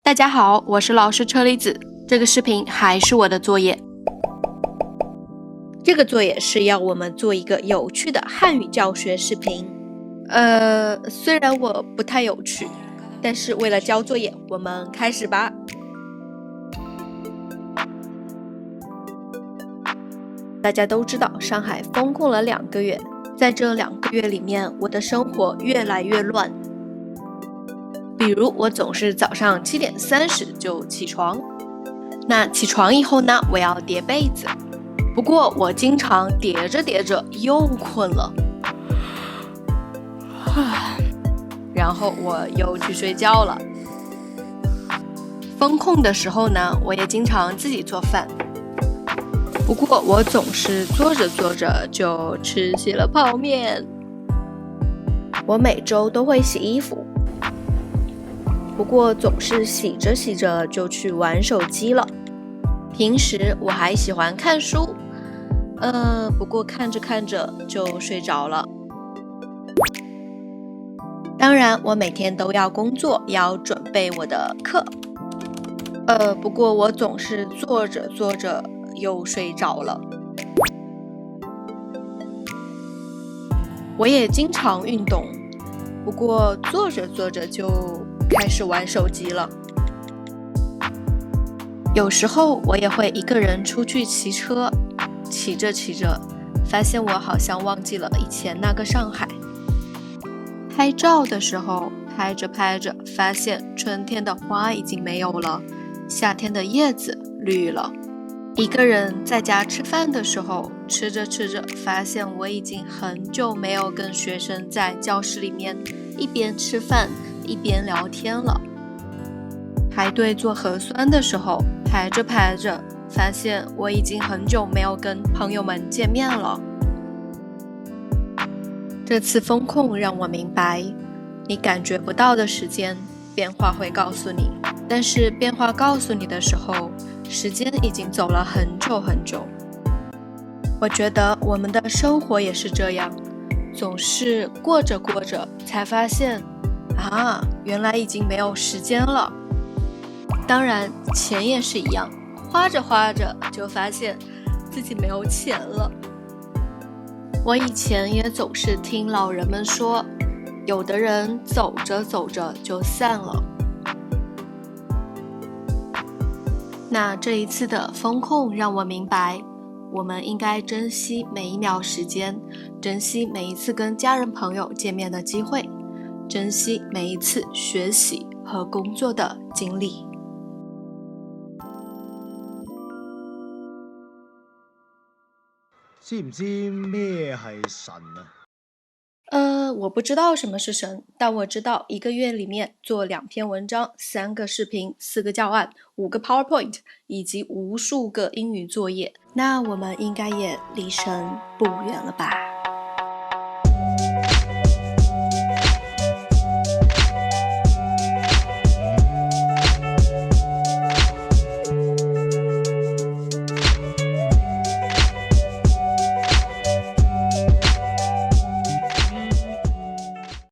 大家好，我是老师车厘子。这个视频还是我的作业。这个作业是要我们做一个有趣的汉语教学视频。虽然我不太有趣，但是为了交作业，我们开始吧。大家都知道，上海封控了2个月，在这2个月里面，我的生活越来越乱。比如我总是早上7点30就起床，那起床以后呢，我要叠被子。不过我经常叠着叠着又困了，然后我又去睡觉了。封控的时候呢，我也经常自己做饭。不过我总是做着做着就吃起了泡面。我每周都会洗衣服。不过总是洗着洗着就去玩手机了。平时我还喜欢看书，不过看着看着就睡着了。当然我每天都要工作，要准备我的课。不过我总是做着做着又睡着了。我也经常运动，不过做着做着就开始玩手机了。有时候我也会一个人出去骑车，骑着骑着，发现我好像忘记了以前那个上海。拍照的时候，拍着拍着，发现春天的花已经没有了，夏天的叶子绿了。一个人在家吃饭的时候，吃着吃着，发现我已经很久没有跟学生在教室里面一边吃饭一边聊天了。排队做核酸的时候，排着排着，发现我已经很久没有跟朋友们见面了。这次封控让我明白，你感觉不到的时间，变化会告诉你，但是变化告诉你的时候，时间已经走了很久很久。我觉得我们的生活也是这样，总是过着过着才发现原来已经没有时间了。当然钱也是一样，花着花着就发现自己没有钱了。我以前也总是听老人们说，有的人走着走着就散了。那这一次的封控让我明白，我们应该珍惜每一秒时间，珍惜每一次跟家人朋友见面的机会，珍惜每一次学习和工作的经历。知唔知咩係神啊？我不知道什么是神，但我知道1个月里面做2篇文章、3个视频、4个教案、5个 PowerPoint 以及无数个英语作业，那我们应该也离神不远了吧。